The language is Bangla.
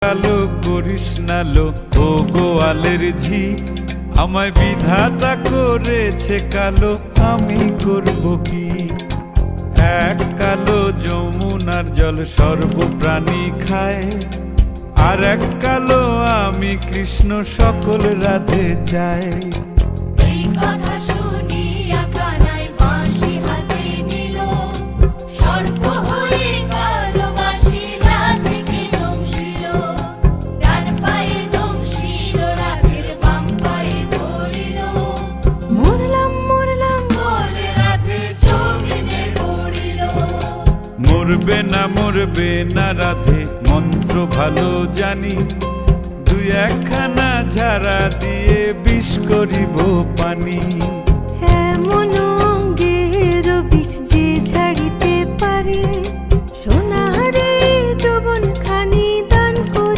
কালো করিস না লো ও গোয়ালের ঝি, আমায় বিধাতা করেছে কালো, আমি করব কি? এক কালো যমুনার জল সর্বপ্রাণী খায়, আর এক কালো আমি কৃষ্ণ সকল রাধে চাই। এই কথা শুনিয়া কানাই বাঁশি হাতে নিল, সর্প হয়ে কালো বাঁশি রাধেকে দংশিল। ডান পায়ে দংশিল, রাধের বাম পায়ে ধরিল। মরলাম মরলাম বলে রাধে জমিনে পড়িল। মরবে না রাধে মন্ত্র ভালো জানি, দুই একখানা ঝাড়া দিয়ে বিষ করিব পানি। এমন অঙ্গের বিষ যে ঝাড়িতে পারে,